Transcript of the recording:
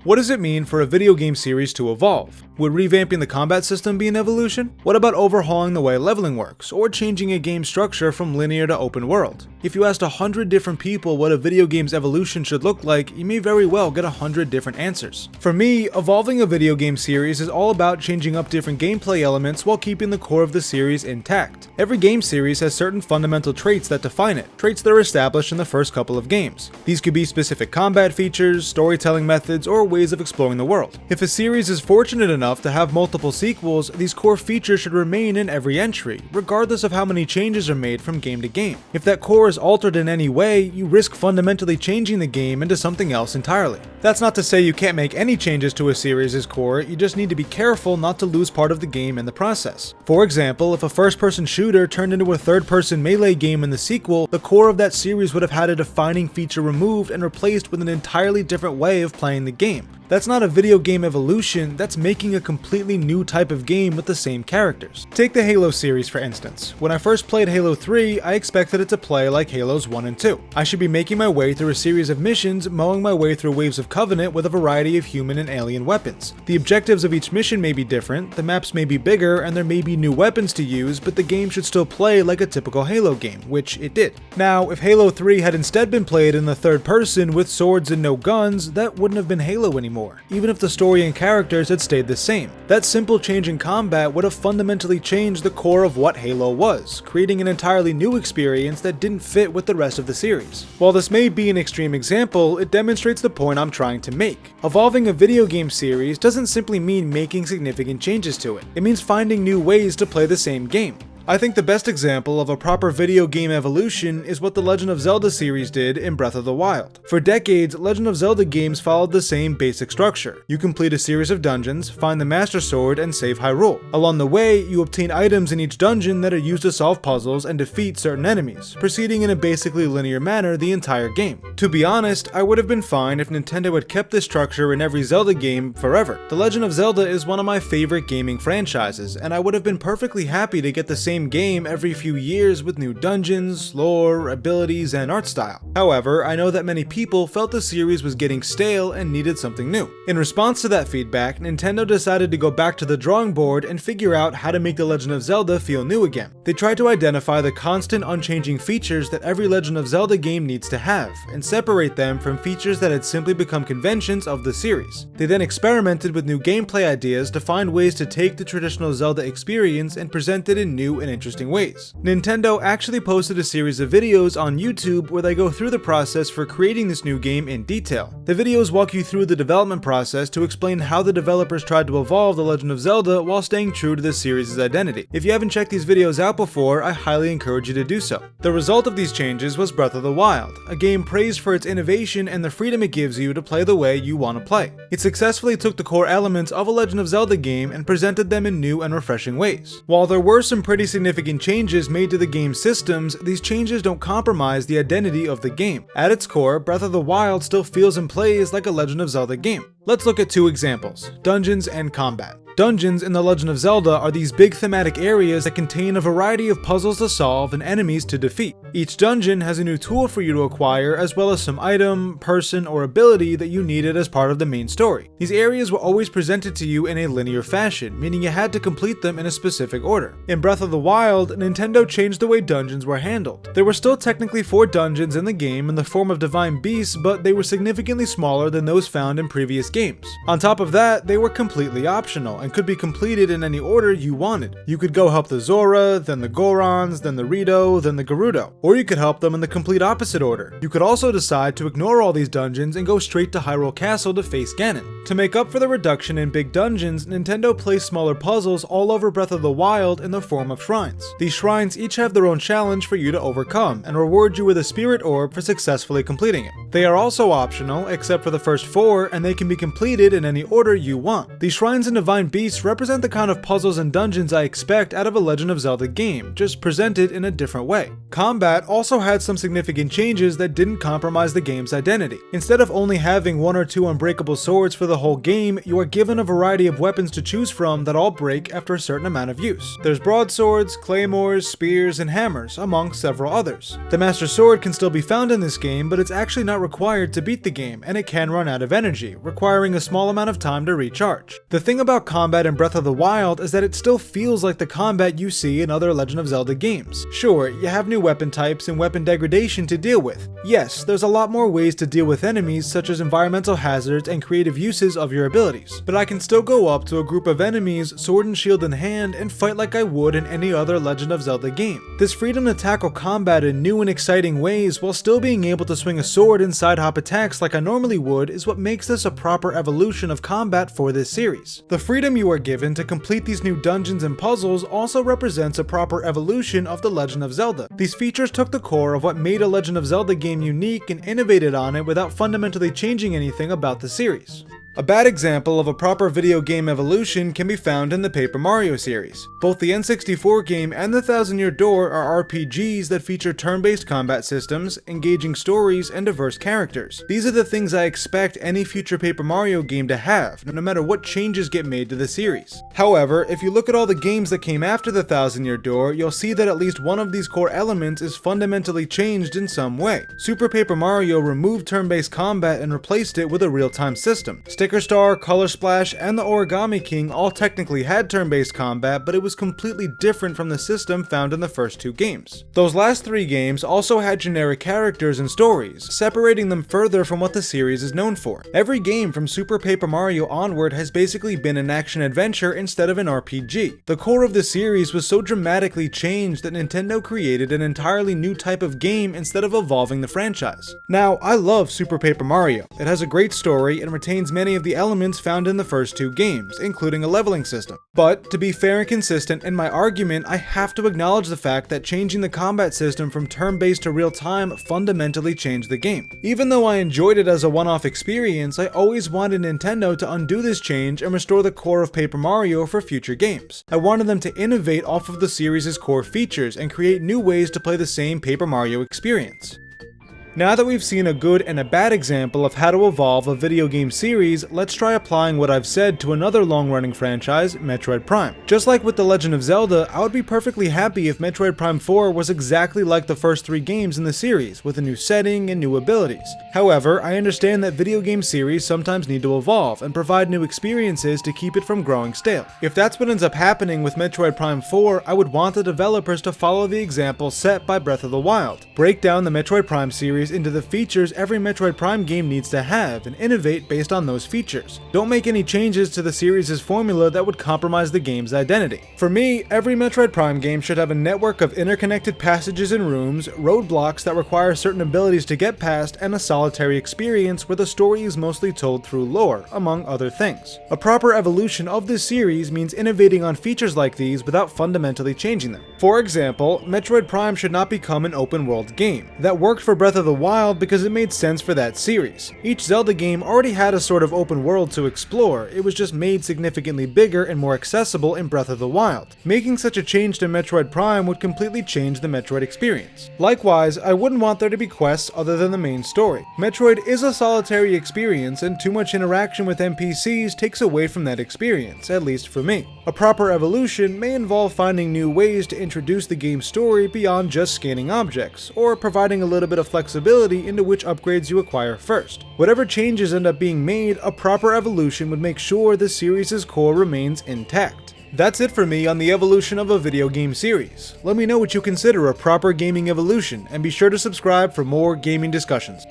What does it mean for a video game series to evolve? Would revamping the combat system be an evolution? What about overhauling the way leveling works, or changing a game structure from linear to open world? If you asked 100 different people what a video game's evolution should look like, you may very well get 100 different answers. For me, evolving a video game series is all about changing up different gameplay elements while keeping the core of the series intact. Every game series has certain fundamental traits that define it, traits that are established in the first couple of games. These could be specific combat features, storytelling methods, or ways of exploring the world. If a series is fortunate enough to have multiple sequels, these core features should remain in every entry, regardless of how many changes are made from game to game. If that core is altered in any way, you risk fundamentally changing the game into something else entirely. That's not to say you can't make any changes to a series' core, you just need to be careful not to lose part of the game in the process. For example, if a first-person shooter turned into a third-person melee game in the sequel, the core of that series would have had a defining feature removed and replaced with an entirely different way of playing the game. That's not a video game evolution, that's making a completely new type of game with the same characters. Take the Halo series for instance. When I first played Halo 3, I expected it to play like Halos 1 and 2. I should be making my way through a series of missions, mowing my way through waves of Covenant with a variety of human and alien weapons. The objectives of each mission may be different, the maps may be bigger, and there may be new weapons to use, but the game should still play like a typical Halo game, which it did. Now, if Halo 3 had instead been played in the third person with swords and no guns, that wouldn't have been Halo anymore, even if the story and characters had stayed the same. That simple change in combat would have fundamentally changed the core of what Halo was, creating an entirely new experience that didn't fit with the rest of the series. While this may be an extreme example, it demonstrates the point I'm trying to make. Evolving a video game series doesn't simply mean making significant changes to it. It means finding new ways to play the same game. I think the best example of a proper video game evolution is what the Legend of Zelda series did in Breath of the Wild. For decades, Legend of Zelda games followed the same basic structure. You complete a series of dungeons, find the Master Sword, and save Hyrule. Along the way, you obtain items in each dungeon that are used to solve puzzles and defeat certain enemies, proceeding in a basically linear manner the entire game. To be honest, I would have been fine if Nintendo had kept this structure in every Zelda game forever. The Legend of Zelda is one of my favorite gaming franchises, and I would have been perfectly happy to get the same game every few years with new dungeons, lore, abilities, and art style. However, I know that many people felt the series was getting stale and needed something new. In response to that feedback, Nintendo decided to go back to the drawing board and figure out how to make The Legend of Zelda feel new again. They tried to identify the constant, unchanging features that every Legend of Zelda game needs to have, and separate them from features that had simply become conventions of the series. They then experimented with new gameplay ideas to find ways to take the traditional Zelda experience and present it in new and interesting ways. Nintendo actually posted a series of videos on YouTube where they go through the process for creating this new game in detail. The videos walk you through the development process to explain how the developers tried to evolve The Legend of Zelda while staying true to the series' identity. If you haven't checked these videos out before, I highly encourage you to do so. The result of these changes was Breath of the Wild, a game praised for its innovation and the freedom it gives you to play the way you want to play. It successfully took the core elements of a Legend of Zelda game and presented them in new and refreshing ways. While there were some pretty significant changes made to the game's systems, these changes don't compromise the identity of the game. At its core, Breath of the Wild still feels and plays like a Legend of Zelda game. Let's look at two examples: dungeons and combat. Dungeons in The Legend of Zelda are these big thematic areas that contain a variety of puzzles to solve and enemies to defeat. Each dungeon has a new tool for you to acquire, as well as some item, person, or ability that you needed as part of the main story. These areas were always presented to you in a linear fashion, meaning you had to complete them in a specific order. In Breath of the Wild, Nintendo changed the way dungeons were handled. There were still technically 4 dungeons in the game in the form of divine beasts, but they were significantly smaller than those found in previous games. On top of that, they were completely optional and could be completed in any order you wanted. You could go help the Zora, then the Gorons, then the Rito, then the Gerudo. Or you could help them in the complete opposite order. You could also decide to ignore all these dungeons and go straight to Hyrule Castle to face Ganon. To make up for the reduction in big dungeons, Nintendo placed smaller puzzles all over Breath of the Wild in the form of shrines. These shrines each have their own challenge for you to overcome, and reward you with a spirit orb for successfully completing it. They are also optional, except for the first 4, and they can be completed in any order you want. These shrines and divine beasts represent the kind of puzzles and dungeons I expect out of a Legend of Zelda game, just presented in a different way. Combat also had some significant changes that didn't compromise the game's identity. Instead of only having 1 or 2 unbreakable swords for the whole game, you are given a variety of weapons to choose from that all break after a certain amount of use. There's broadswords, claymores, spears, and hammers, among several others. The Master Sword can still be found in this game, but it's actually not required to beat the game, and it can run out of energy, requiring requiring a small amount of time to recharge. The thing about combat in Breath of the Wild is that it still feels like the combat you see in other Legend of Zelda games. Sure, you have new weapon types and weapon degradation to deal with. Yes, there's a lot more ways to deal with enemies, such as environmental hazards and creative uses of your abilities, but I can still go up to a group of enemies, sword and shield in hand, and fight like I would in any other Legend of Zelda game. This freedom to tackle combat in new and exciting ways while still being able to swing a sword and side hop attacks like I normally would is what makes this a proper evolution of combat for this series. The freedom you are given to complete these new dungeons and puzzles also represents a proper evolution of The Legend of Zelda. These features took the core of what made a Legend of Zelda game unique and innovated on it without fundamentally changing anything about the series. A bad example of a proper video game evolution can be found in the Paper Mario series. Both the N64 game and the Thousand Year Door are RPGs that feature turn-based combat systems, engaging stories, and diverse characters. These are the things I expect any future Paper Mario game to have, no matter what changes get made to the series. However, if you look at all the games that came after the Thousand Year Door, you'll see that at least one of these core elements is fundamentally changed in some way. Super Paper Mario removed turn-based combat and replaced it with a real-time system. Sticker Star, Color Splash, and the Origami King all technically had turn-based combat, but it was completely different from the system found in the first two games. Those last three games also had generic characters and stories, separating them further from what the series is known for. Every game from Super Paper Mario onward has basically been an action-adventure instead of an RPG. The core of the series was so dramatically changed that Nintendo created an entirely new type of game instead of evolving the franchise. Now, I love Super Paper Mario. It has a great story and retains many of the elements found in the first two games, including a leveling system. But, to be fair and consistent in my argument, I have to acknowledge the fact that changing the combat system from turn-based to real-time fundamentally changed the game. Even though I enjoyed it as a one-off experience, I always wanted Nintendo to undo this change and restore the core of Paper Mario for future games. I wanted them to innovate off of the series' core features and create new ways to play the same Paper Mario experience. Now that we've seen a good and a bad example of how to evolve a video game series, let's try applying what I've said to another long-running franchise, Metroid Prime. Just like with The Legend of Zelda, I would be perfectly happy if Metroid Prime 4 was exactly like the first three games in the series, with a new setting and new abilities. However, I understand that video game series sometimes need to evolve and provide new experiences to keep it from growing stale. If that's what ends up happening with Metroid Prime 4, I would want the developers to follow the example set by Breath of the Wild. Break down the Metroid Prime series into the features every Metroid Prime game needs to have and innovate based on those features. Don't make any changes to the series' formula that would compromise the game's identity. For me, every Metroid Prime game should have a network of interconnected passages and rooms, roadblocks that require certain abilities to get past, and a solitary experience where the story is mostly told through lore, among other things. A proper evolution of this series means innovating on features like these without fundamentally changing them. For example, Metroid Prime should not become an open-world game. That worked for Breath of the Wild because it made sense for that series. Each Zelda game already had a sort of open world to explore, it was just made significantly bigger and more accessible in Breath of the Wild. Making such a change to Metroid Prime would completely change the Metroid experience. Likewise, I wouldn't want there to be quests other than the main story. Metroid is a solitary experience, and too much interaction with NPCs takes away from that experience, at least for me. A proper evolution may involve finding new ways to introduce the game's story beyond just scanning objects, or providing a little bit of flexibility into which upgrades you acquire first. Whatever changes end up being made, a proper evolution would make sure the series' core remains intact. That's it for me on the evolution of a video game series. Let me know what you consider a proper gaming evolution, and be sure to subscribe for more gaming discussions.